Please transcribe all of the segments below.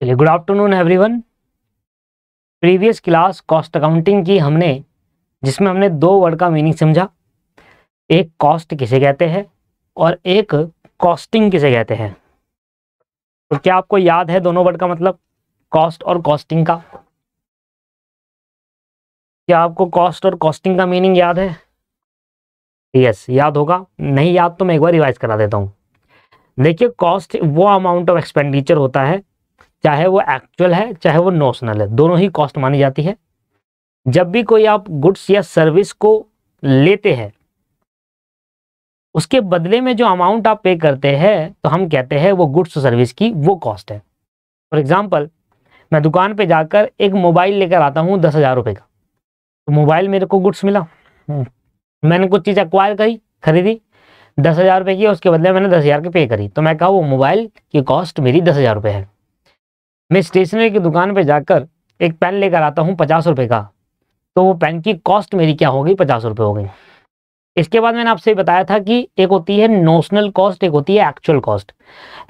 चलिए, good afternoon everyone. Previous class cost accounting की हमने, जिसमें हमने दो वर्ड का मीनिंग समझा। एक कॉस्ट किसे कहते हैं और एक कॉस्टिंग किसे कहते हैं। तो क्या आपको याद है दोनों वर्ड का मतलब, कॉस्ट और कॉस्टिंग का? क्या आपको कॉस्ट और कॉस्टिंग का मीनिंग याद है? यस, याद होगा। नहीं याद तो मैं एक बार रिवाइज करा देता हूँ। देखिए, कॉस्ट वो अमाउंट ऑफ एक्सपेंडिचर होता है, चाहे वो एक्चुअल है चाहे वो नॉशनल है, दोनों ही कॉस्ट मानी जाती है। जब भी कोई आप गुड्स या सर्विस को लेते हैं, उसके बदले में जो अमाउंट आप पे करते हैं तो हम कहते हैं वो गुड्स सर्विस की वो कॉस्ट है। फॉर एग्जाम्पल, मैं दुकान पे जाकर एक मोबाइल लेकर आता हूँ 10,000 रुपये का, तो मोबाइल मेरे को गुड्स मिला। मैंने कुछ चीज़ एक्वायर करी, खरीदी 10,000 रुपये की, उसके बदले मैंने 10,000 की पे करी, तो मैं कहा वो मोबाइल की कॉस्ट मेरी 10,000 रुपये है। मैं स्टेशनरी की दुकान पे जाकर एक पेन लेकर आता हूँ 50 रुपये का, तो वो पेन की कॉस्ट मेरी क्या हो गई? 50 रुपये हो गई। इसके बाद मैंने आपसे बताया था कि एक होती है नोशनल कॉस्ट, एक होती है एक्चुअल कॉस्ट।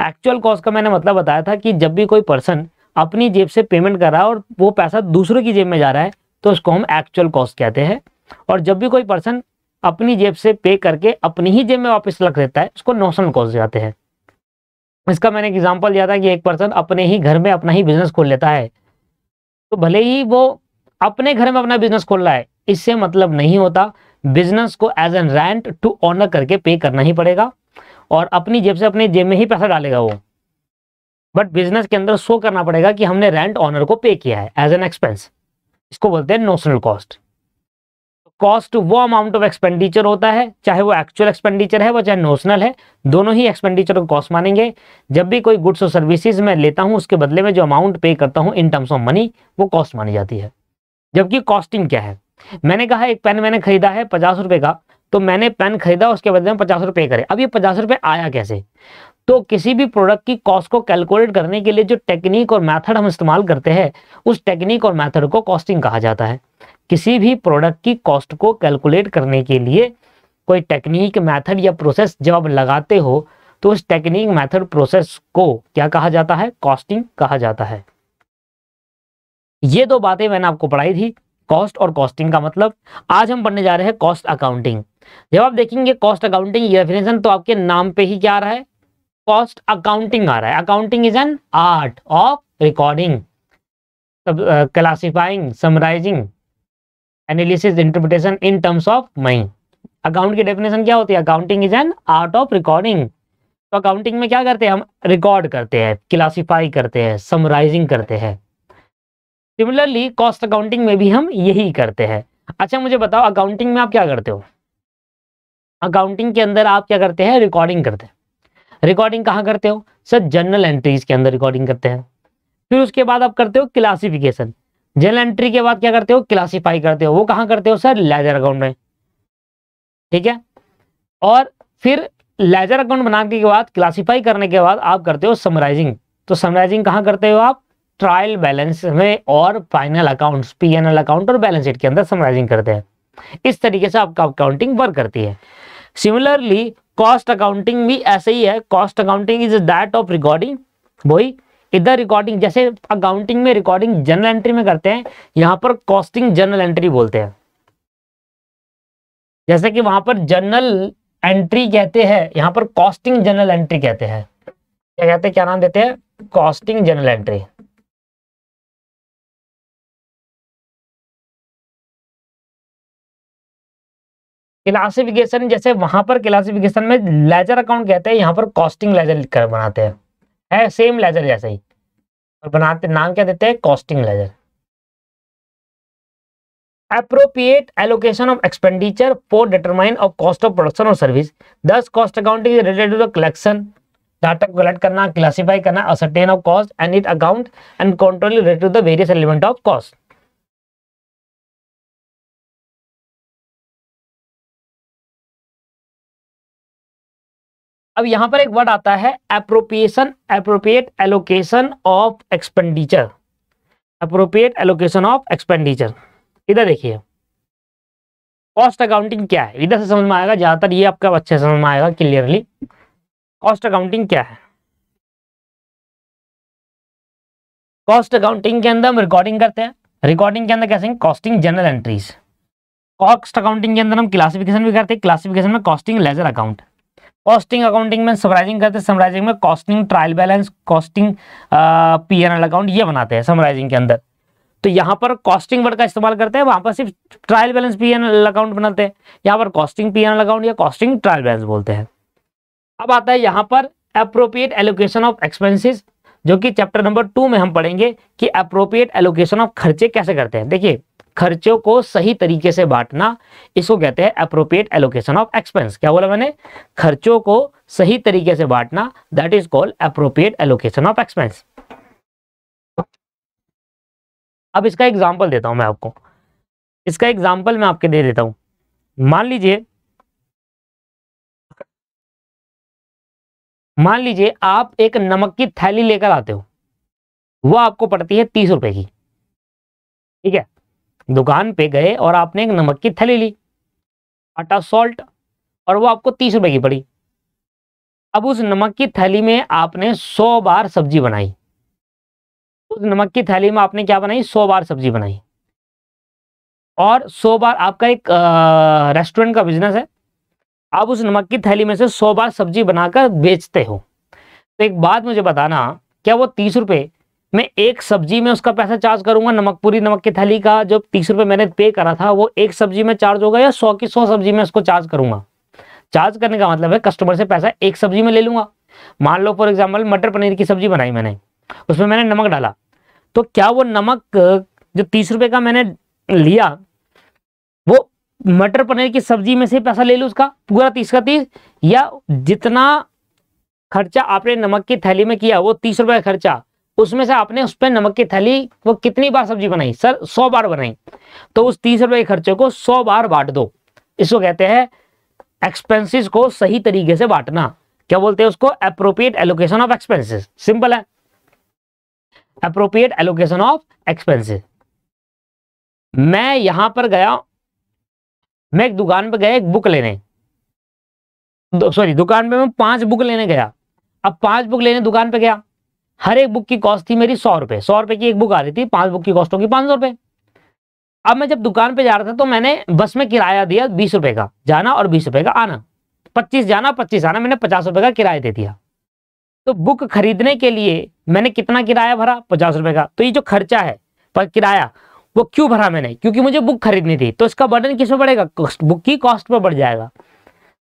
एक्चुअल कॉस्ट का मैंने मतलब बताया था कि जब भी कोई पर्सन अपनी जेब से पेमेंट कर रहा है और वो पैसा दूसरों की जेब में जा रहा है तो उसको हम एक्चुअल कॉस्ट कहते हैं। और जब भी कोई पर्सन अपनी जेब से पे करके अपनी ही जेब में वापस रख देता है, उसको नोशनल कॉस्ट कहते हैं। इसका मैंने एक एग्जाम्पल दिया था कि एक पर्सन अपने ही घर में अपना ही बिजनेस खोल लेता है, तो भले ही वो अपने घर में अपना बिजनेस खोल रहा है, इससे मतलब नहीं होता। बिजनेस को as an rent to owner करके पे करना ही पड़ेगा और अपनी जेब से अपने जेब में ही पैसा डालेगा वो, बट बिजनेस के अंदर शो करना पड़ेगा कि हमने रेंट ऑनर को पे किया है एज एन एक्सपेंस। इसको बोलते हैं नोशनल कॉस्ट। कॉस्ट वो अमाउंट ऑफ एक्सपेंडिचर होता है, चाहे वो एक्चुअल एक्सपेंडिचर है वो चाहे नोशनल है, दोनों ही एक्सपेंडिचर को कॉस्ट मानेंगे। जब भी कोई गुड्स और सर्विसेज मैं लेता हूं, उसके बदले में जो अमाउंट पे करता हूं इन टर्म्स ऑफ मनी, वो कॉस्ट मानी जाती है। जबकि कॉस्टिंग क्या है? मैंने कहा एक पेन मैंने खरीदा है 50 रुपए का, तो मैंने पेन खरीदा, उसके बदले में 50 रुपए करे। अब ये 50 रुपए आया कैसे? तो किसी भी प्रोडक्ट की कॉस्ट को कैलकुलेट करने के लिए जो टेक्निक और मेथड हम इस्तेमाल करते हैं, उस टेक्निक और मेथड को कॉस्टिंग कहा जाता है। किसी भी प्रोडक्ट की कॉस्ट को कैलकुलेट करने के लिए कोई टेक्निक, मेथड या प्रोसेस जब आप लगाते हो, तो उस टेक्निक, मेथड, प्रोसेस को क्या कहा जाता है? कॉस्टिंग कहा जाता है। ये दो बातें मैंने आपको पढ़ाई थी, कॉस्ट और कॉस्टिंग का मतलब। आज हम पढ़ने जा रहे हैं कॉस्ट अकाउंटिंग। जब आप देखेंगे कॉस्ट अकाउंटिंग ये डेफिनेशन, तो आपके नाम पे ही क्या आ रहा है? कॉस्ट अकाउंटिंग आ रहा है। Accounting is an art of recording, classifying, summarising, analysis, interpretation in terms of money. Account की डेफिनेशन क्या होती है? Accounting is an art of recording. तो अकाउंटिंग में क्या करते हैं? हम रिकॉर्ड करते हैं, क्लासिफाई करते हैं, समराइजिंग करते हैं। सिमिलरली कॉस्ट अकाउंटिंग में भी हम यही करते हैं। अच्छा मुझे बताओ, अकाउंटिंग में आप क्या करते हो? अकाउंटिंग के अंदर आप क्या करते हैं? रिकॉर्डिंग करते हैं। रिकॉर्डिंग कहाँ करते हो? सर जर्नल एंट्रीज के अंदर रिकॉर्डिंग करते हैं। फिर उसके बाद आप करते हो क्लासिफिकेशन। जर्नल एंट्री के बाद क्या करते हो? क्लासिफाई करते हो। वो कहाँ करते हो सर? लेजर अकाउंट में। ठीक है। और फिर लेजर अकाउंट बनाने के बाद, क्लासिफाई करने के बाद आप करते हो समराइजिंग। तो समराइजिंग कहाँ करते हो आप? ट्रायल बैलेंस में और फाइनल अकाउंट्स, पीएनएल अकाउंट और बैलेंस शीट के अंदर समराइजिंग करते हैं। इस तरीके से आपका अकाउंटिंग वर्क करती है। सिमिलरली कॉस्ट अकाउंटिंग भी ऐसे ही है। Cost accounting is that of recording, वही इधर रिकॉर्डिंग, जैसे अकाउंटिंग में रिकॉर्डिंग जर्नल एंट्री में करते हैं, यहां पर कॉस्टिंग जर्नल एंट्री बोलते हैं। जैसे कि वहां पर जर्नल एंट्री कहते हैं, यहां पर कॉस्टिंग जर्नल एंट्री कहते हैं। क्या कहते हैं, क्या नाम देते हैं? Costing journal entry. क्लासिफिकेशन, जैसे वहां पर क्लासिफिकेशन में लेजर अकाउंट कहते हैं, यहाँ पर कॉस्टिंग लेजर कर बनाते हैं। है सेम लेजर जैसे ही, और बनाते नाम क्या देते हैं? Costing ledger. Appropriate allocation of expenditure for determine of cost of production or service. Thus, cost accounting is related to the collection, data collect करना, classify करना, ascertain of cost and it account and control related to the various element of cost. अब यहां पर एक word आता है appropriation, appropriate allocation of expenditure, appropriate allocation of expenditure. इधर देखिए, कॉस्ट अकाउंटिंग क्या है, इधर से समझ में आएगा ज्यादातर, ये आपका अच्छे समझ में आएगा क्लियरली। कॉस्ट अकाउंटिंग क्या है? कॉस्ट अकाउंटिंग के अंदर हम रिकॉर्डिंग करते हैं, रिकॉर्डिंग के अंदर कैसे हैं, costing general entries. Cost accounting के अंदर हम क्लासिफिकेशन भी करते हैं, क्लासिफिकेशन में costing ledger account. Costing accounting में समराइजिंग करते हैं, समराइजिंग में costing trial balance, costing P&L account, ये बनाते हैं समराइजिंग के अंदर। तो यहाँ पर कॉस्टिंग वर्ड का इस्तेमाल करते हैं, वहां पर सिर्फ ट्रायल बैलेंस P&L अकाउंट बनाते हैं, यहाँ पर कॉस्टिंग P&L अकाउंट या कॉस्टिंग ट्रायल बैलेंस बोलते हैं। अब आता है यहाँ पर एप्रोप्रिएट एलोकेशन ऑफ एक्सपेंसेस, जो कि चैप्टर नंबर 2 में हम पढ़ेंगे कि एप्रोप्रिएट एलोकेशन ऑफ खर्चे कैसे करते हैं। देखिए, खर्चों को सही तरीके से बांटना, इसको कहते हैं एप्रोप्रिएट एलोकेशन ऑफ एक्सपेंस। क्या बोला मैंने, खर्चों को सही तरीके से बांटना, that is called appropriate allocation of expense. अब इसका एग्जांपल देता हूं मैं आपको, इसका एग्जांपल मैं आपके दे देता हूं। मान लीजिए आप एक नमक की थैली लेकर आते हो, वो आपको पड़ती है 30 रुपए की, ठीक है। दुकान पे गए और आपने एक नमक की थैली ली, आटा सॉल्ट, और वो आपको 30 रुपए की पड़ी। अब उस नमक की थैली में आपने 100 बार सब्जी बनाई, उस नमक की थैली में आपने क्या बनाई, 100 बार सब्जी बनाई, और 100 बार आपका एक रेस्टोरेंट का बिजनेस है, आप उस नमक की थैली में से 100 बार सब्जी बनाकर बेचते हो। तो एक बात मुझे बताना, क्या वो 30 रुपए मैं एक सब्जी में उसका पैसा चार्ज करूंगा, नमक पूरी नमक की थैली का जो 30 रुपए मैंने पे करा था वो एक सब्जी में चार्ज होगा, या 100 की 100 सब्जी में उसको चार्ज करूंगा। चार्ज करने का मतलब है कस्टमर से पैसा एक सब्जी में ले लूंगा। मान लो फॉर एग्जाम्पल मटर पनीर की सब्जी बनाई मैंने, उसमें मैंने नमक डाला, तो क्या वो नमक जो 30 रुपए का मैंने लिया, वो मटर पनीर की सब्जी में से पैसा ले लूं उसका पूरा 30 का 30, या जितना खर्चा आपने नमक की थैली में किया वो 30 रुपए का खर्चा, उसमें से आपने उस पर नमक की थैली वो कितनी बार सब्जी बनाई, सर 100 बार बनाई, तो उस 30 रुपए के खर्चे को 100 बार बांट दो। इसको कहते हैं एक्सपेंसेस को सही तरीके से बांटना। क्या बोलते हैं उसको, appropriate allocation of expenses. Simple है, एप्रोप्रिएट एलोकेशन ऑफ एक्सपेंसेस। मैं यहां पर गया, मैं एक दुकान पे गया एक बुक लेने, दुकान पे मैं 5 बुक लेने गया। अब 5 बुक लेने दुकान पे गया, हर एक बुक की कॉस्ट थी मेरी 100 रुपए, 100 रुपए की एक बुक आ रही थी, 5 बुक की कॉस्ट होगी 500 रुपए। अब मैं जब दुकान पे जा रहा था तो मैंने बस में किराया दिया 20 रुपए का जाना और 20 रुपए का आना, 25 जाना 25 आना, मैंने 50 रुपए का किराया दे दिया। तो बुक खरीदने के लिए मैंने कितना किराया भरा, 50 रुपए का। तो ये जो खर्चा है पर किराया, वो क्यों भरा मैंने, क्योंकि मुझे बुक खरीदनी थी, तो इसका बर्डन किस पे बढ़ेगा, बुक की कॉस्ट पर बढ़ जाएगा।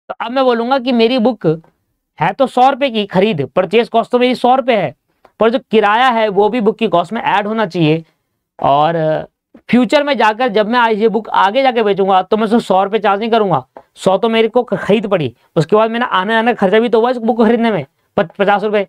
तो अब मैं बोलूंगा कि मेरी बुक है तो 100 रुपए की खरीद, परचेज कॉस्ट तो मेरी 100 रुपए है, पर जो किराया है वो भी बुक की कॉस्ट में ऐड होना चाहिए। और फ्यूचर में जाकर जब मैं ये बुक आगे जाके बेचूंगा तो मैं उसको 100 रुपए चार्ज नहीं करूंगा, 100 तो मेरे को खरीद पड़ी, उसके बाद मैंने आने आने खर्चा भी तो हुआ इस बुक खरीदने में 50 रुपए,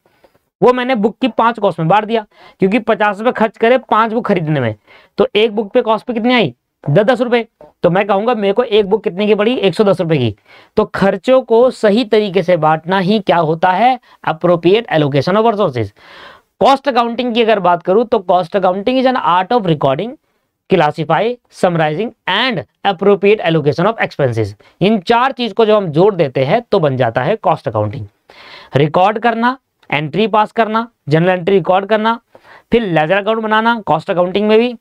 वो मैंने बुक की 5 कॉस्ट में बांट दिया, क्योंकि 50 रुपए खर्च करे 5 बुक खरीदने में, तो एक बुक पे कॉस्ट पे कितनी आई, 10 रुपए। तो मैं कहूंगा मेरे को एक बुक कितने की पड़ी, 110 रुपए की। तो खर्चों को सही तरीके से बांटना ही क्या होता है, appropriate allocation of resources. Cost accounting की अगर बात करूं तो cost accounting is an art of recording, classify, summarising and appropriate allocation of expenses. इन 4 चीज को जब हम जोड़ देते हैं तो बन जाता है कॉस्ट अकाउंटिंग। रिकॉर्ड करना, एंट्री पास करना, जनरल एंट्री रिकॉर्ड करना, फिर लेजर अकाउंट बनाना कॉस्ट अकाउंटिंग में भी,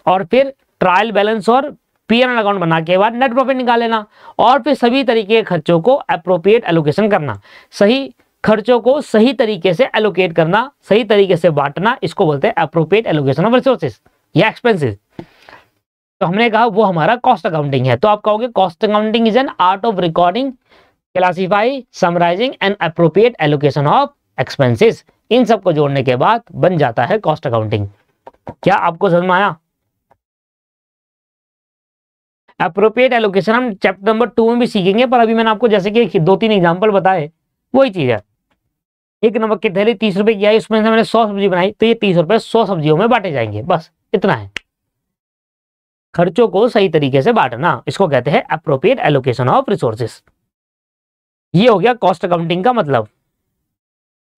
और फिर ट्रायल बैलेंस और P&L अकाउंट बना के बाद नेट प्रॉफिट निकाल लेना, और फिर सभी तरीके के खर्चों को एप्रोप्रिएट एलोकेशन करना, सही खर्चों को सही तरीके से एलोकेट करना, सही तरीके से बांटना, इसको बोलते हैं एप्रोप्रिएट एलोकेशन ऑफ रिसोर्सेज या एक्सपेंसेस। तो हमने कहा वो हमारा कॉस्ट अकाउंटिंग है। तो आप कहोगे cost accounting is an art of recording, classify, summarising and appropriate allocation of expenses. इन सबको जोड़ने के बाद बन जाता है कॉस्ट अकाउंटिंग। क्या आपको समझ में आया? एप्रोप्रिएट एलोकेशन हम चैप्टर नंबर 2 में भी सीखेंगे, पर अभी मैंने आपको जैसे कि 2-3 एग्जांपल बताए वही चीज है। एक नमक की थैली 30 रुपए की आई, उसमें से मैंने 100 सब्जी बनाई, तो ये 30 रुपए 100 सब्जियों में बांटे जाएंगे, बस इतना है। खर्चों को सही तरीके से बांटना, इसको कहते हैं एप्रोप्रिएट एलोकेशन ऑफ रिसोर्सेस। ये हो गया कॉस्ट अकाउंटिंग का मतलब।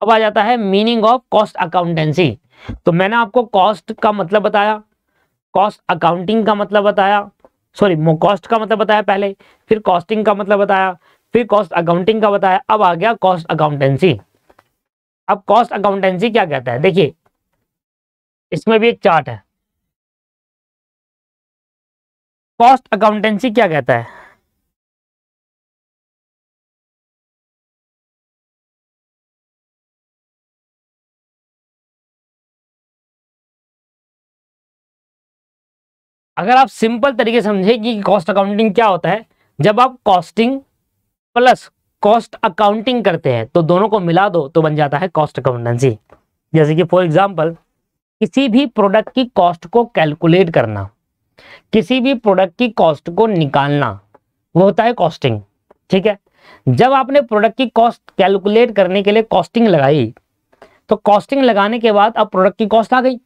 अब आ जाता है मीनिंग ऑफ कॉस्ट अकाउंटेंसी। तो मैंने आपको कॉस्ट का मतलब बताया, कॉस्ट अकाउंटिंग का मतलब बताया, कॉस्ट का मतलब बताया पहले, फिर कॉस्टिंग का मतलब बताया, फिर कॉस्ट अकाउंटिंग का बताया, अब आ गया कॉस्ट अकाउंटेंसी। अब कॉस्ट अकाउंटेंसी क्या कहता है, देखिए इसमें भी एक चार्ट है। कॉस्ट अकाउंटेंसी क्या कहता है? अगर आप सिंपल तरीके से समझे कि कॉस्ट अकाउंटिंग क्या होता है, जब आप कॉस्टिंग प्लस कॉस्ट अकाउंटिंग करते हैं तो दोनों को मिला दो तो बन जाता है कॉस्ट अकाउंटेंसी। जैसे कि फॉर एग्जांपल, किसी भी प्रोडक्ट की कॉस्ट को कैलकुलेट करना, किसी भी प्रोडक्ट की कॉस्ट को निकालना, वो होता है कॉस्टिंग। ठीक है, जब आपने प्रोडक्ट की कॉस्ट कैलकुलेट करने के लिए कॉस्टिंग लगाई, तो कॉस्टिंग लगाने के बाद अब प्रोडक्ट की कॉस्ट आ गई।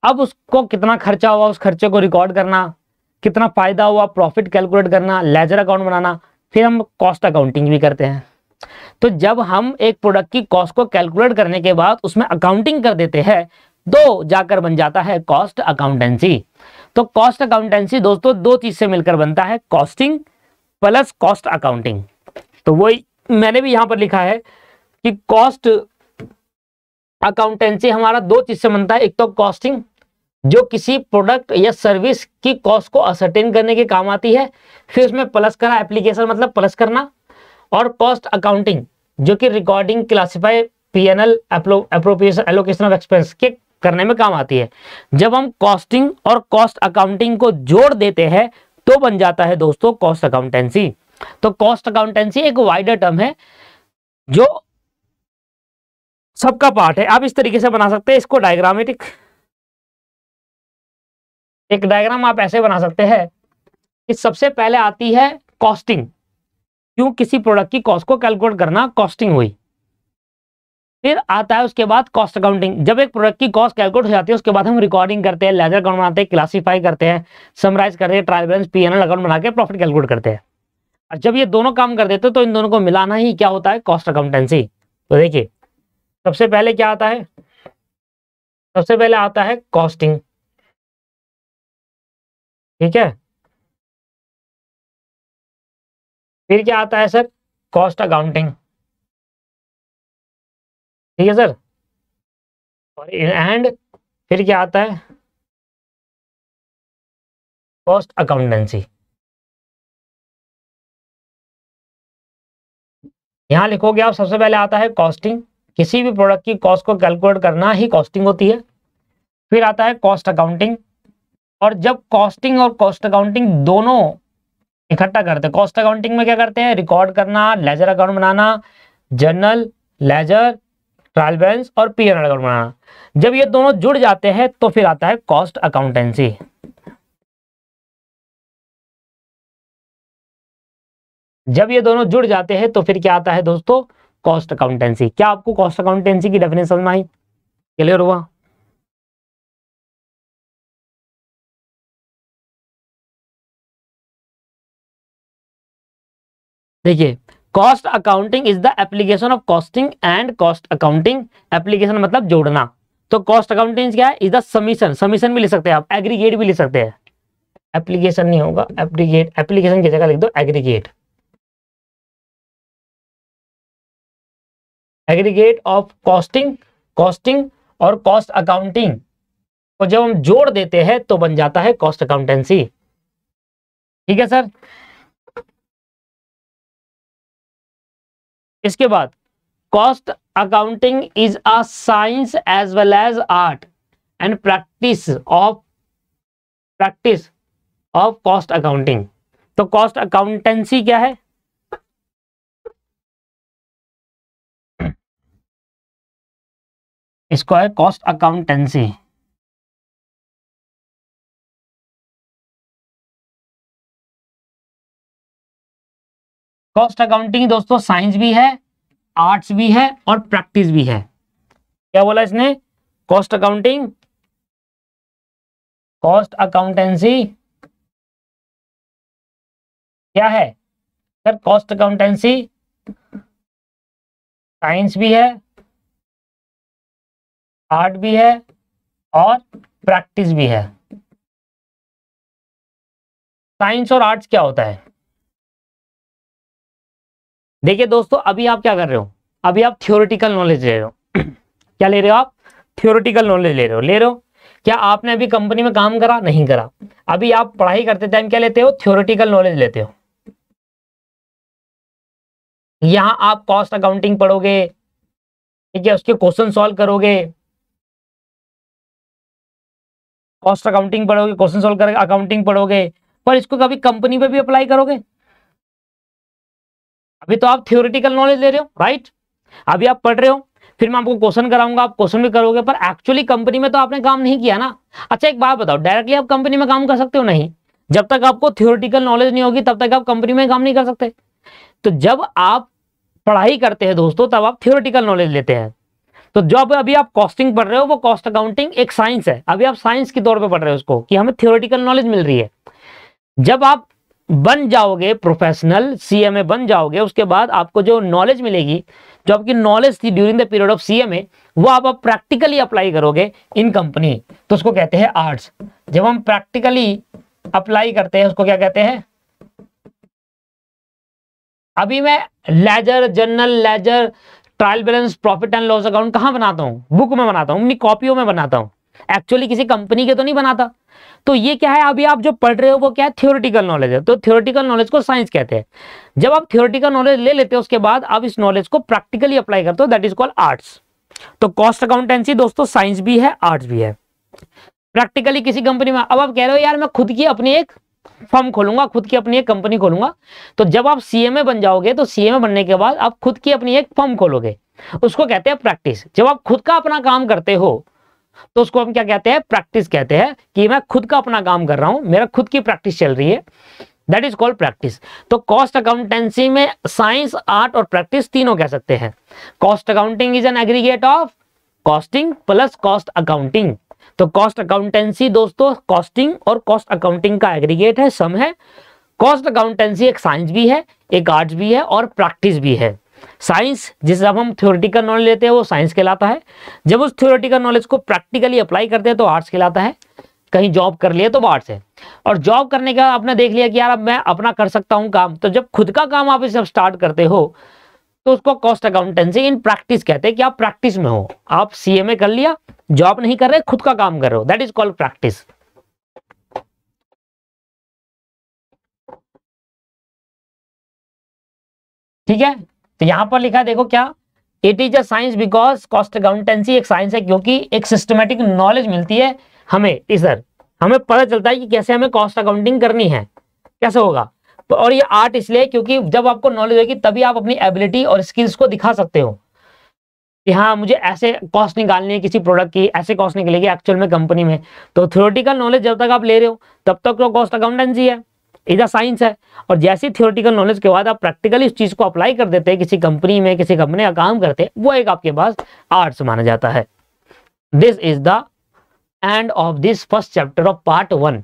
अब उसको कितना खर्चा हुआ उस खर्चे को रिकॉर्ड करना, कितना फायदा हुआ प्रॉफिट कैलकुलेट करना, लेजर अकाउंट बनाना, फिर हम कॉस्ट अकाउंटिंग भी करते हैं। तो जब हम एक प्रोडक्ट की कॉस्ट को कैलकुलेट करने के बाद उसमें अकाउंटिंग कर देते हैं तो जाकर बन जाता है कॉस्ट अकाउंटेंसी। तो कॉस्ट अकाउंटेंसी दोस्तों दो चीज से मिलकर बनता है, कॉस्टिंग प्लस कॉस्ट अकाउंटिंग। तो वही मैंने भी यहां पर लिखा है कि कॉस्ट अकाउंटेंसी हमारा दो चीज से बनता है, एक तो कॉस्टिंग जो किसी प्रोडक्ट या सर्विस की कॉस्ट को असरटेन करने के काम आती है, फिर उसमें प्लस करा, एप्लीकेशन मतलब प्लस करना, और कॉस्ट अकाउंटिंग जो कि recording, classify, PNL, appropriation, allocation of expense के करने में काम आती है। जब हम कॉस्टिंग और कॉस्ट अकाउंटिंग को जोड़ देते हैं तो बन जाता है दोस्तों कॉस्ट अकाउंटेंसी। तो कॉस्ट अकाउंटेंसी एक वाइडर टर्म है जो सबका पार्ट है। आप इस तरीके से बना सकते हैं इसको डायग्रामेटिक। एक डायग्राम आप ऐसे बना सकते हैं कि सबसे पहले आती है कॉस्टिंग, क्यों किसी प्रोडक्ट की कॉस्ट को कैलकुलेट करना, कॉस्टिंग हुई। फिर आता है उसके बाद कॉस्ट अकाउंटिंग, जब एक प्रोडक्ट की कॉस्ट कैलकुलेट हो जाती है उसके बाद हम रिकॉर्डिंग करते हैं, लेजर अकाउंट बनाते हैं, क्लासिफाई करते हैं, समराइज करते हैं, ट्रायल बैलेंस, पीएनएल अकाउंट बना के प्रॉफिट कैलकुलेट करते हैं। और जब ये दोनों काम कर देते हैं तो इन दोनों को मिलाना ही क्या होता है, कॉस्ट अकाउंटेंसी। तो देखिए सबसे पहले क्या आता है, सबसे पहले आता है कॉस्टिंग। ठीक है, फिर क्या आता है सर, कॉस्ट अकाउंटिंग। ठीक है सर, और एंड फिर क्या आता है, कॉस्ट अकाउंटेंसी। यहां लिखोगे आप, सबसे पहले आता है कॉस्टिंग, किसी भी प्रोडक्ट की कॉस्ट को कैलकुलेट करना ही कॉस्टिंग होती है। फिर आता है कॉस्ट अकाउंटिंग, और जब कॉस्टिंग और कॉस्ट अकाउंटिंग दोनों इकट्ठा करते हैं, कॉस्ट अकाउंटिंग में क्या करते हैं, रिकॉर्ड करना, लेजर अकाउंट बनाना, जर्नल, लेजर, ट्रायल बैलेंस और पीएनएल अकाउंट बनाना। जब ये दोनों जुड़ जाते हैं तो फिर आता है कॉस्ट अकाउंटेंसी। जब ये दोनों जुड़ जाते हैं तो फिर क्या आता है दोस्तों, कॉस्ट अकाउंटेंसी। क्या आपको कॉस्ट अकाउंटेंसी की डेफिनेशन समझ में आई, क्लियर हुआ? देखिए, cost accounting is the application of costing and cost accounting. Application मतलब जोड़ना। तो कॉस्ट अकाउंटिंग क्या है, इज द समीशन, समीशन भी लिख सकते हैं आप, एग्रीगेट भी लिख सकते हैं। एप्लीकेशन नहीं होगा, एग्रीगेट, एप्लीकेशन की जगह लिख दो aggregate, aggregate of costing, costing और कॉस्ट अकाउंटिंग को जब हम जोड़ देते हैं तो बन जाता है कॉस्ट अकाउंटेंसी। ठीक है सर। इसके बाद cost accounting is a science as well as art and practice of cost accounting. तो कॉस्ट अकाउंटेंसी क्या है, इसको है कॉस्ट अकाउंटेंसी। कॉस्ट अकाउंटिंग दोस्तों साइंस भी है, आर्ट्स भी है और प्रैक्टिस भी है। क्या बोला इसने, कॉस्ट अकाउंटिंग, कॉस्ट अकाउंटेंसी क्या है सर, कॉस्ट अकाउंटेंसी साइंस भी है, आर्ट भी है और प्रैक्टिस भी है। साइंस और आर्ट्स क्या होता है, देखिए दोस्तों अभी आप क्या कर रहे हो, अभी आप थियोरेटिकल नॉलेज ले रहे हो क्या ले रहे हो आप, थियोरेटिकल नॉलेज ले रहे हो क्या आपने अभी कंपनी में काम करा? नहीं करा। अभी आप पढ़ाई करते टाइम क्या लेते हो? थ्योरेटिकल नॉलेज लेते हो। यहां आप कॉस्ट अकाउंटिंग पढ़ोगे, ठीक है, उसके क्वेश्चन सॉल्व करोगे, कॉस्ट अकाउंटिंग पढ़ोगे, क्वेश्चन सॉल्व करोगे, अकाउंटिंग पढ़ोगे, पर इसको कभी कंपनी पे भी अप्लाई करोगे? अभी तो आप थ्योरेटिकल नॉलेज ले रहे हो, राइट? अभी आप पढ़ रहे हो, फिर मैं आपको क्वेश्चन कराऊंगा, आप क्वेश्चन भी करोगे, पर एक्चुअली कंपनी में तो आपने काम नहीं किया ना। अच्छा एक बात बताओ, डायरेक्टली आप कंपनी में काम कर सकते हो? नहीं। जब तक आपको थ्योरेटिकल नॉलेज नहीं होगी तब तक आप कंपनी में काम नहीं कर सकते। तो जब आप पढ़ाई करते हैं दोस्तों, तब आप थ्योरेटिकल नॉलेज लेते हैं। तो जब अभी आप कॉस्टिंग पढ़ रहे हो, वो कॉस्ट अकाउंटिंग एक साइंस है, अभी आप साइंस के तौर पे पढ़ रहे हो उसको, कि हमें थ्योरेटिकल नॉलेज मिल रही है। जब आप बन जाओगे प्रोफेशनल सीएमए बन जाओगे, उसके बाद आपको जो नॉलेज मिलेगी, जो आपकी नॉलेज थी during the period of CMA, वो आप प्रैक्टिकली अप्लाई करोगे इन कंपनी, तो उसको कहते हैं आर्ट्स। जब हम प्रैक्टिकली अप्लाई करते हैं उसको क्या कहते हैं? अभी मैं ledger, journal ledger, trial balance, profit and loss account कहां बनाता हूं? बुक में बनाता हूं, अपनी कॉपियों में बनाता हूं, एक्चुअली किसी कंपनी के तो नहीं बनाता। तो ये क्या है, अभी आप जो पढ़ रहे हो वो क्या है? थ्योरेटिकल नॉलेज है। तो थ्योरेटिकल नॉलेज को साइंस कहते हैं। जब आप थ्योरेटिकल नॉलेज ले लेते हो, उसके बाद आप इस नॉलेज को प्रैक्टिकली अप्लाई करते हो, दैट इज कॉल्ड आर्ट्स। तो कॉस्ट अकाउंटेंसी दोस्तों साइंस भी है, आर्ट्स भी है। प्रैक्टिकली किसी कंपनी में, अब आप कह रहे हो यार मैं खुद की अपनी एक फर्म खोलूंगा, खुद की अपनी एक कंपनी खोलूंगा। तो जब आप सीएमए बन जाओगे, तो सीएमए बनने के बाद आप खुद की अपनी एक फर्म खोलोगे, उसको कहते हैं प्रैक्टिस। जब आप खुद का अपना काम करते हो तो उसको हम क्या कहते हैं? प्रैक्टिस कहते हैं, कि मैं खुद का अपना काम कर रहा हूं, मेरा खुद की प्रैक्टिस चल रही है, दैट इज कॉल्ड प्रैक्टिस। तो कॉस्ट अकाउंटेंसी में साइंस, आर्ट और प्रैक्टिस तीनों कह सकते हैं। Cost accounting is an aggregate of costing plus cost accounting. तो कॉस्ट अकाउंटेंसी दोस्तों कॉस्टिंग और कॉस्ट अकाउंटिंग का एग्रीगेट है, सम है। कॉस्ट अकाउंटेंसी एक साइंस भी है, एक आर्ट्स भी है और प्रैक्टिस भी है। साइंस जिसे हम थ्योरेटिकल नॉलेज लेते हैं वो साइंस कहलाता है। जब उस थ्योरेटिकल नॉलेज को प्रैक्टिकली अप्लाई करते हैं तो आर्ट्स कहलाता है। कहीं जॉब कर लिया तो वो आर्ट्स है। और जॉब करने के बाद आपने देख लिया कि यार अब मैं अपना कर सकता हूं काम, तो जब खुद का काम आप इसे स्टार्ट करते हो तो उसको कॉस्ट अकाउंटेंसी इन प्रैक्टिस कहते हैं, कि आप प्रैक्टिस में हो, आप सीएमए कर लिया, जॉब नहीं कर रहे, खुद का काम कर रहे हो, दैट इज कॉल्ड प्रैक्टिस। ठीक है, तो यहां पर लिखा है देखो क्या, it is a science because cost accountancy एक साइंस है, क्योंकि एक सिस्टमेटिक नॉलेज मिलती है हमें, इधर हमें पता चलता है कि कैसे हमें कॉस्ट अकाउंटिंग करनी है, कैसे होगा। तो और ये आर्ट इसलिए क्योंकि जब आपको नॉलेज होगी तभी आप अपनी एबिलिटी और स्किल्स को दिखा सकते हो, कि हाँ मुझे ऐसे कॉस्ट निकालनी है किसी प्रोडक्ट की, ऐसे कॉस्ट निकलेगी एक्चुअल में कंपनी में। तो थ्योरेटिकल नॉलेज जब तक आप ले रहे हो तब तक तो कॉस्ट अकाउंटेंसी है, इधर साइंस है। और जैसी थ्योरेटिकल नॉलेज के बाद आप प्रैक्टिकली इस चीज को अप्लाई कर देते हैं किसी कंपनी में, किसी कंपनी का काम करते हैं, वो एक आपके पास आर्ट्स माना जाता है। This is the end of this first chapter of part 1।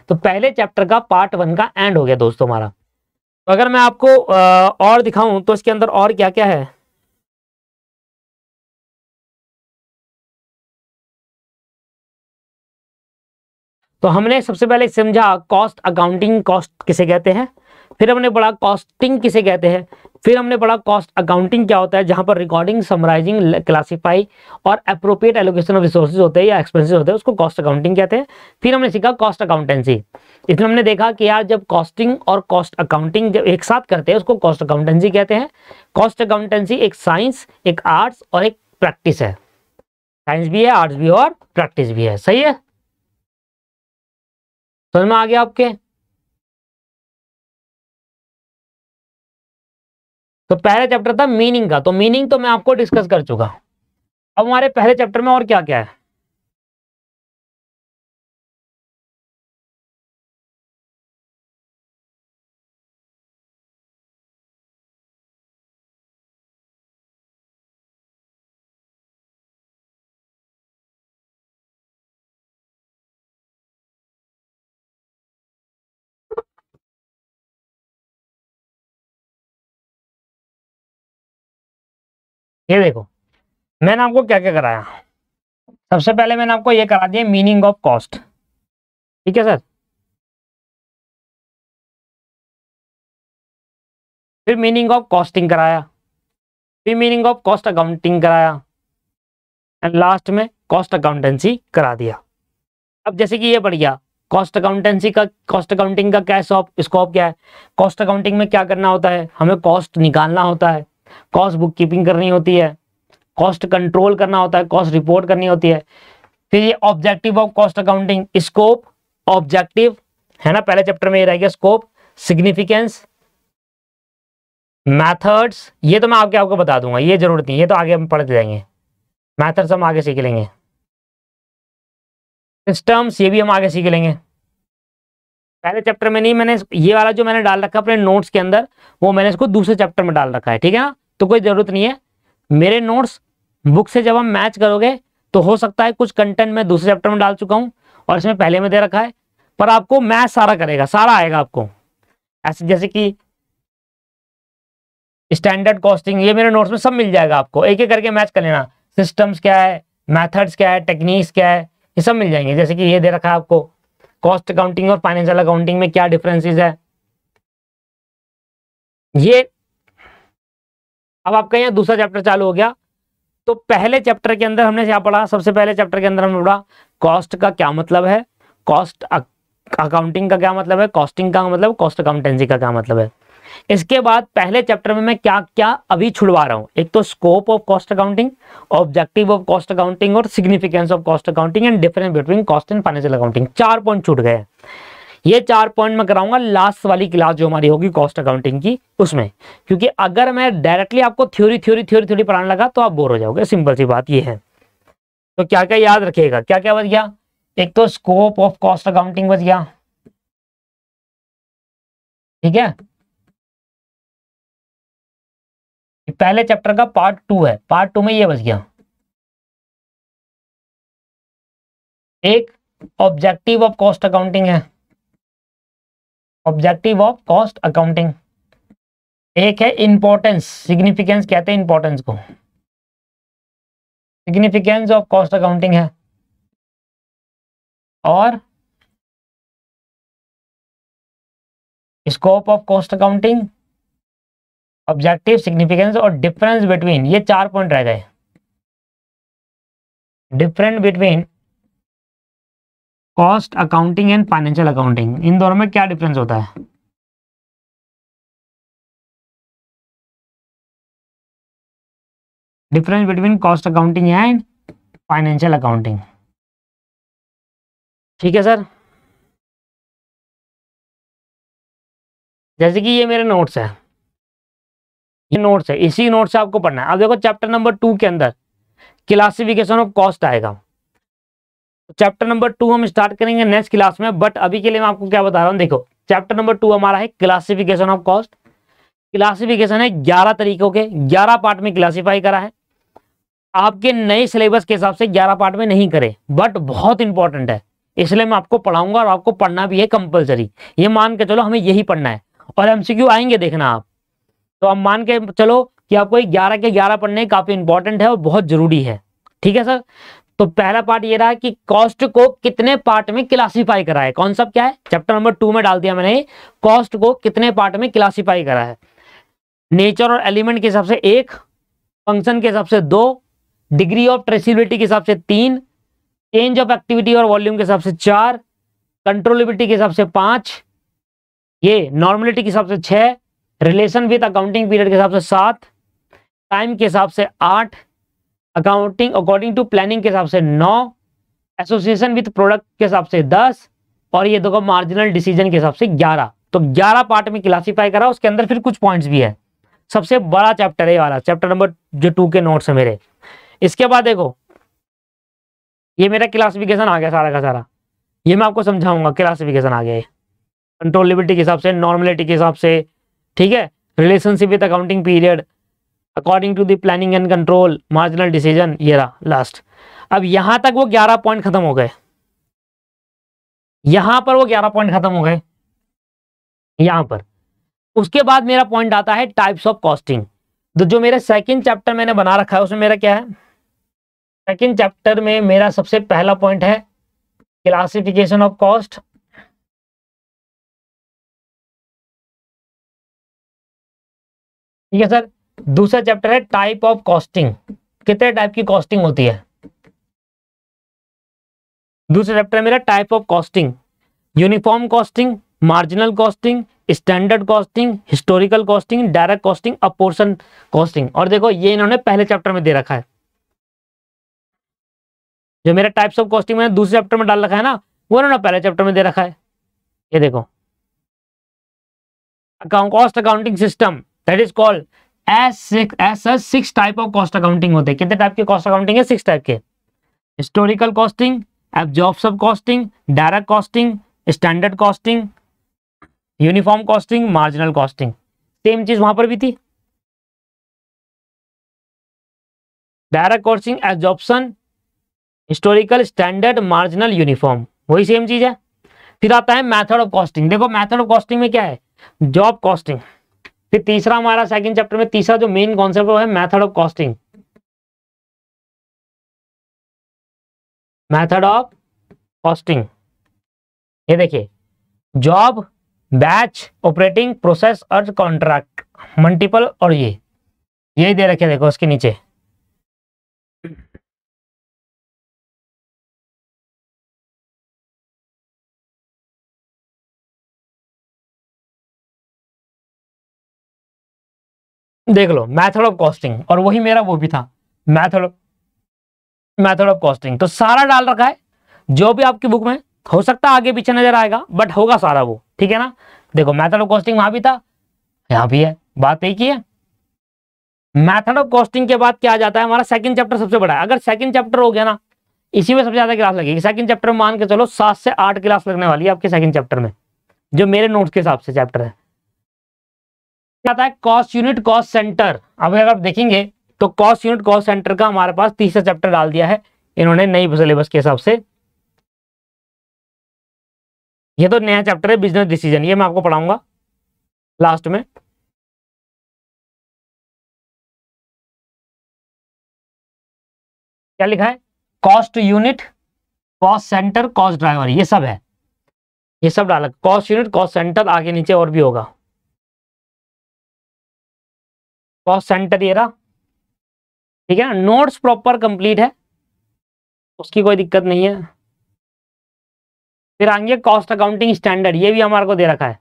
तो पहले चैप्टर का पार्ट 1 का एंड हो गया दोस्तों हमारा। तो अगर मैं आपको और दिखाऊं तो इसके अंदर और क्या क्या है। तो हमने सबसे पहले समझा कॉस्ट अकाउंटिंग, कॉस्ट किसे कहते हैं, फिर हमने पढ़ा कॉस्टिंग किसे कहते हैं, फिर हमने पढ़ा कॉस्ट अकाउंटिंग क्या होता है, जहां पर रिकॉर्डिंग, समराइजिंग, क्लासिफाई और अप्रोप्रिएट एलोकेशन ऑफ रिसोर्सेज होते हैं या एक्सपेंसेस होते हैं, उसको कॉस्ट अकाउंटिंग कहते हैं। फिर हमने सीखा कॉस्ट अकाउंटेंसी। इसमें हमने देखा कि यार जब कॉस्टिंग और कॉस्ट अकाउंटिंग जब एक साथ करते हैं उसको कॉस्ट अकाउंटेंसी कहते हैं। कॉस्ट अकाउंटेंसी एक साइंस, एक आर्ट्स और एक प्रैक्टिस है। साइंस भी है, आर्ट्स भी है और प्रैक्टिस भी है। सही है, समझ में आ गया आपके। तो पहला चैप्टर था मीनिंग का, तो मीनिंग तो मैं आपको डिस्कस कर चुका। अब हमारे पहले चैप्टर में और क्या क्या है। ये देखो मैंने आपको क्या क्या कराया। सबसे पहले मैंने आपको ये करा दिया मीनिंग ऑफ कॉस्ट, ठीक है सर। फिर मीनिंग ऑफ कॉस्टिंग कराया, फिर मीनिंग ऑफ कॉस्ट अकाउंटिंग कराया, एंड लास्ट में कॉस्ट अकाउंटेंसी करा दिया। अब जैसे कि ये पढ़ गया कॉस्ट अकाउंटेंसी का, कॉस्ट अकाउंटिंग का क्या स्कोप क्या है। कॉस्ट अकाउंटिंग में क्या करना होता है, हमें कॉस्ट निकालना होता है, कॉस्ट बुक कीपिंग करनी होती है, कॉस्ट कंट्रोल करना होता है, कॉस्ट रिपोर्ट करनी होती है। फिर ये objective of cost accounting, scope, objective है ना, पहले चैप्टर में ये रह गया स्कोप, सिग्निफिकेंस, मैथड्स, ये तो मैं आपको बता दूंगा, ये जरूरत नहीं, ये तो आगे हम पढ़ते जाएंगे, मैथड्स हम आगे सीख लेंगे, सिस्टम्स ये भी हम आगे सीख लेंगे। पहले चैप्टर में नहीं, मैंने ये वाला जो मैंने डाल रखा अपने नोट्स के अंदर, वो मैंने इसको दूसरे चैप्टर में डाल रखा है, ठीक है ना, तो कोई जरूरत नहीं है। मेरे नोट्स बुक से जब हम मैच करोगे तो हो सकता है कुछ कंटेंट मैं दूसरे चैप्टर में डाल चुका हूं और इसमें पहले में दे रखा है, पर आपको मैथ सारा करेगा, सारा आएगा आपको। ऐसे जैसे कि स्टैंडर्ड कॉस्टिंग, ये मेरे नोट्स में सब मिल जाएगा आपको, एक एक करके मैच कर लेना। सिस्टम्स क्या है, मैथड्स क्या है, टेक्निक्स क्या है, ये सब मिल जाएंगे। जैसे कि ये दे रखा है आपको कॉस्ट अकाउंटिंग और फाइनेंशियल अकाउंटिंग में क्या डिफरेंसेस है। ये अब आपका यहाँ दूसरा चैप्टर चालू हो गया। तो पहले चैप्टर के अंदर हमने क्या पढ़ा, सबसे पहले चैप्टर के अंदर हमने पढ़ा कॉस्ट का क्या मतलब है, कॉस्ट अकाउंटिंग का क्या मतलब है, कॉस्टिंग का मतलब, कॉस्ट अकाउंटेंसी का क्या मतलब है। इसके बाद पहले चैप्टर में मैं क्या क्या अभी छुड़वा रहा हूं, एक तो scope of cost accounting, objective of cost accounting और significance of cost accounting and difference between cost and financial accounting. 4 point छूट गए। ये 4 पॉइंट मैं कराऊंगा लास्ट वाली क्लास जो हमारी होगी कॉस्ट अकाउंटिंग की, उसमें, क्योंकि अगर मैं डायरेक्टली आपको थ्योरी पढ़ाने लगा तो आप बोर हो जाओगे, सिंपल सी बात ये है। तो क्या क्या याद रखिएगा, क्या क्या बच गया, एक तो स्कोप ऑफ कॉस्ट अकाउंटिंग बच गया, ठीक है, पहले चैप्टर का पार्ट 2 है, पार्ट 2 में ये बच गया। एक ऑब्जेक्टिव ऑफ कॉस्ट अकाउंटिंग है, ऑब्जेक्टिव ऑफ कॉस्ट अकाउंटिंग। एक है इंपॉर्टेंस, सिग्निफिकेंस कहते हैं इंपॉर्टेंस को, सिग्निफिकेंस ऑफ कॉस्ट अकाउंटिंग है। और scope of cost accounting, objective, significance और डिफरेंस बिटवीन, ये 4 पॉइंट रह गए। Difference between cost accounting and financial accounting, इन दोनों में क्या डिफरेंस होता है। Difference between cost accounting and financial accounting, ठीक है सर। जैसे कि ये मेरे नोट्स है, ये नोट्स है, इसी नोट से आपको पढ़ना है। अब देखो चैप्टर नंबर 2 के अंदर क्लासिफिकेशन ऑफ कॉस्ट आएगा, चैप्टर नंबर 2 हम स्टार्ट करेंगे नेक्स्ट क्लास में, बट अभी के लिए मैं आपको क्या बता रहा हूँ, देखो चैप्टर नंबर 2 हमारा है क्लासिफिकेशन ऑफ कॉस्ट। क्लासिफिकेशन है 11 तरीकों के, 11 पार्ट में क्लासिफाई करा है। आपके नए सिलेबस के हिसाब से 11 पार्ट में नहीं करे, बट बहुत इंपॉर्टेंट है, इसलिए मैं आपको पढ़ाऊंगा और आपको पढ़ना भी है कंपलसरी। ये मान के चलो हमें यही पढ़ना है, और एमसीक्यू आएंगे देखना आप, तो आप मान के चलो कि आपको 11 के 11 पढ़ने काफी इंपॉर्टेंट है और बहुत जरूरी है, ठीक है सर। तो पहला पार्ट ये रहा कि कॉस्ट को कितने पार्ट में क्लासिफाई करा है, कॉन्सेप्ट क्या है, चैप्टर नंबर 2 में डाल दिया मैंने, कॉस्ट को कितने पार्ट में क्लासिफाई करा है। नेचर और एलिमेंट के हिसाब से 1, फंक्शन के हिसाब से 2, डिग्री ऑफ ट्रेसिबिलिटी के हिसाब से 3, चेंज ऑफ एक्टिविटी और वॉल्यूम के हिसाब से 4, कंट्रोलेबिलिटी के हिसाब से 5, ये नॉर्मलिटी के हिसाब से 6, रिलेशन विद अकाउंटिंग पीरियड के हिसाब से 7, टाइम के हिसाब से 8, अकाउंटिंग अकॉर्डिंग टू प्लानिंग के हिसाब से 9, एसोसिएशन विद प्रोडक्ट के हिसाब से 10, और ये देखो मार्जिनल डिसीजन के हिसाब से 11। तो 11 पार्ट में क्लासिफाई करा, उसके अंदर फिर कुछ पॉइंट्स भी है। सबसे बड़ा चैप्टर है ये वाला, चैप्टर नंबर जो 2 के नोट्स है मेरे। इसके बाद देखो ये मेरा क्लासिफिकेशन आ गया सारा का सारा, ये मैं आपको समझाऊंगा, क्लासिफिकेशन आ गया कंट्रोलेबिलिटी के हिसाब से, नॉर्मलिटी के हिसाब से, ठीक है, relationship with accounting period, according to the planning and control, marginal decision, ये रहा लास्ट। अब यहां तक वो 11 पॉइंट खत्म हो गए, यहां पर वो 11 पॉइंट खत्म हो गए यहां पर। उसके बाद मेरा पॉइंट आता है टाइप्स ऑफ कॉस्टिंग। तो जो मेरे सेकंड चैप्टर मैंने बना रखा है उसमें मेरा क्या है, सेकंड चैप्टर में मेरा सबसे पहला पॉइंट है क्लासिफिकेशन ऑफ कॉस्ट, ठीक है सर। दूसरा चैप्टर है टाइप ऑफ कॉस्टिंग, कितने टाइप की कॉस्टिंग होती है। दूसरा चैप्टर है मेरा type of costing, uniform costing, marginal costing, standard costing, historical costing, direct costing, apportion costing. और देखो ये इन्होंने पहले चैप्टर में दे रखा है, जो मेरा टाइप्स ऑफ कॉस्टिंग मैंने दूसरे चैप्टर में डाल रखा है ना, वो इन्होंने पहले चैप्टर में दे रखा है। ये देखो account cost accounting system that is called as six type of cost accounting होते हैं। कितने टाइप के कॉस्ट अकाउंटिंग है? 6 टाइप के। Historical costing, absorption costing, direct costing, standard costing, uniform costing, marginal costing. Same चीज वहां पर भी थी। Direct costing, absorption, historical, standard, marginal, uniform, वही सेम चीज है। फिर आता है मेथड ऑफ कॉस्टिंग। देखो मेथड ऑफ कॉस्टिंग में क्या है? Job costing. फिर तीसरा हमारा सेकंड चैप्टर में तीसरा जो मेन कॉन्सेप्ट है method of costing. Method of costing ये देखिए, जॉब, बैच, ऑपरेटिंग, प्रोसेस और कॉन्ट्रैक्ट, मल्टीपल, और यही दे रखे देखो उसके नीचे। देख लो मेथड ऑफ कॉस्टिंग, और वही मेरा वो भी था मेथड ऑफ कॉस्टिंग। तो सारा डाल रखा है जो भी आपकी बुक में, हो सकता है आगे पीछे नजर आएगा बट होगा सारा वो, ठीक है ना। देखो मेथड ऑफ कॉस्टिंग वहां भी था, यहाँ भी है, बात एक ही है। मेथड ऑफ कॉस्टिंग के बाद क्या आ जाता है? हमारा सेकंड चैप्टर सबसे बड़ा है। अगर सेकंड चैप्टर हो गया ना, इसी में सबसे ज्यादा क्लास लगेगी। सेकंड चैप्टर में मान के चलो 7 से 8 क्लास लगने वाली है आपके सेकंड चैप्टर में, जो मेरे नोट्स के हिसाब से चैप्टर है। क्या आता है? Cost unit, cost centre. अब अगर आप देखेंगे तो कॉस्ट यूनिट, कॉस्ट सेंटर का हमारे पास तीसरा चैप्टर डाल दिया है इन्होंने नई सिलेबस के हिसाब से। ये तो नया चैप्टर है बिजनेस डिसीजन, ये मैं आपको पढ़ाऊंगा लास्ट में। क्या लिखा है? Cost unit, cost centre, cost driver, ये सब है, ये सब डाला। कॉस्ट यूनिट, कॉस्ट सेंटर, आगे नीचे और भी होगा। कॉस्ट सेंटर ये रहा, ठीक है ना। नोट्स प्रॉपर कंप्लीट है, उसकी कोई दिक्कत नहीं है। फिर आएंगे कॉस्ट अकाउंटिंग स्टैंडर्ड, ये भी हमारे को दे रखा है।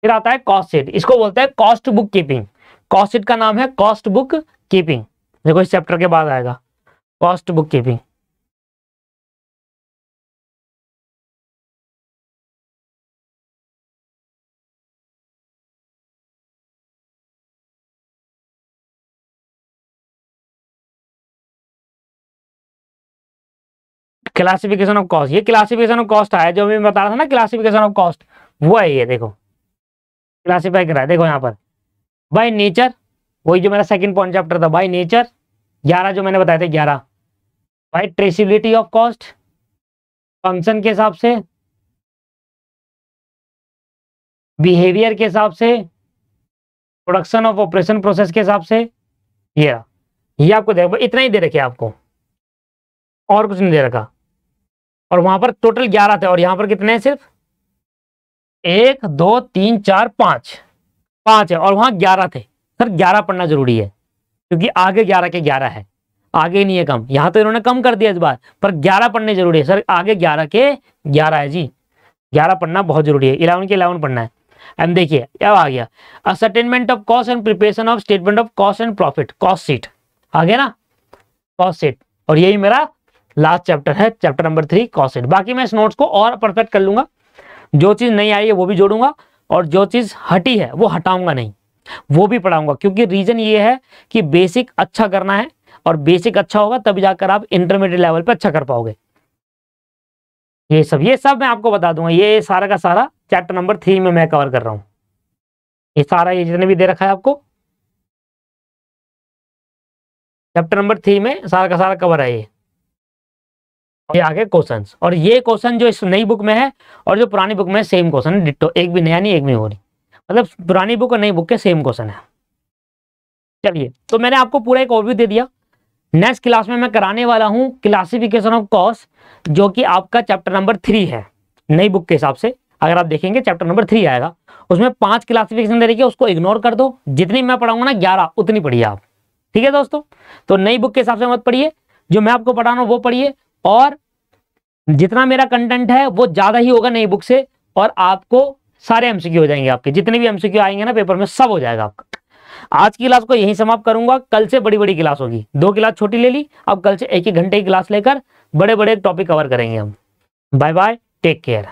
फिर आता है कॉस्ट शीट, इसको बोलते हैं cost book keeping. Cost sheet का नाम है कॉस्ट बुक कीपिंग। देखो इस चैप्टर के बाद आएगा cost book keeping. Classification of cost, ये क्लासिफिकेशन ऑफ कॉस्ट आया जो मैं बता रहा था ना, क्लासिफिकेशन ऑफ कॉस्ट, वो है ये। देखो क्लासिफाई करा है, देखो यहाँ पर बाय नेचर, वही जो मेरा सेकंड पॉइंट चैप्टर था, बाय नेचर। 11 जो मैंने बताए थे 11। By traceability of cost, function के हिसाब से, बिहेवियर के हिसाब से, प्रोडक्शन ऑफ ऑपरेशन प्रोसेस के हिसाब से। ये आपको देखो इतना ही दे रखे आपको, और कुछ नहीं दे रखा। और वहां पर टोटल 11 थे, और यहां पर कितने हैं? सिर्फ 1 2 3 4 5 है, और वहां 11 थे। सर 11 पढ़ना जरूरी है क्योंकि आगे 11 के 11 है, आगे नहीं है कम। यहां तो इन्होंने कम कर दिया इस बार, पर 11 पढ़ने जरूरी है सर, आगे 11 के 11 है जी। 11 पढ़ना बहुत जरूरी है, 11 के 11 पढ़ना है। अब देखिए क्या आ गया, ascertainment of cost and preparation of statement of cost and profit, cost sheet आ गया ना, कॉस्ट शीट। और यही मेरा लास्ट चैप्टर है, चैप्टर नंबर 3 कॉस्ट शीट। बाकी मैं इस नोट्स को और परफेक्ट कर लूंगा, जो चीज नहीं आई है वो भी जोड़ूंगा, और जो चीज हटी है वो हटाऊंगा नहीं, वो भी पढ़ाऊंगा। क्योंकि रीजन ये है कि बेसिक अच्छा करना है, और बेसिक अच्छा होगा तभी जाकर आप इंटरमीडिएट लेवल पे अच्छा कर पाओगे। ये सब मैं आपको बता दूंगा। ये सारा का सारा चैप्टर नंबर 3 में मैं कवर कर रहा हूँ। ये सारा, ये जितने भी दे रखा है आपको चैप्टर नंबर 3 में सारा का सारा कवर है ये। और ये आगे क्वेश्चंस, और ये क्वेश्चन जो इस नई बुक में है और जो पुरानी बुक में सेम क्वेश्चन है डिट्टो, एक भी नया नहीं एक भी हो नहीं, मतलब पुरानी बुक और नई बुक के सेम क्वेश्चन है। चलिए, तो मैंने आपको पूरा एक ओवरव्यू दे दिया। नेक्स्ट क्लास में मैं कराने वाला हूं क्लासिफिकेशन ऑफ कॉस्ट, जो कि आपका चैप्टर नंबर 3 है नई बुक के हिसाब से। अगर आप देखेंगे चैप्टर नंबर 3 आएगा, उसमें 5 क्लासिफिकेशन दे रखी है, उसको इग्नोर कर दो। जितनी मैं पढ़ाऊंगा ना 11 उतनी पढ़िए आप, ठीक है दोस्तों। तो नई बुक के हिसाब से मत पढ़िए, जो मैं आपको पढ़ा रहा हूं वो पढ़िए, और जितना मेरा कंटेंट है वो ज्यादा ही होगा नई बुक से, और आपको सारे एमसीक्यू हो जाएंगे, आपके जितने भी एमसीक्यू आएंगे ना पेपर में सब हो जाएगा आपका। आज की क्लास को यहीं समाप्त करूंगा, कल से बड़ी बड़ी क्लास होगी। 2 क्लास छोटी ले ली, अब कल से 1-1 घंटे की क्लास लेकर बड़े बड़े टॉपिक कवर करेंगे हम। Bye bye, take care.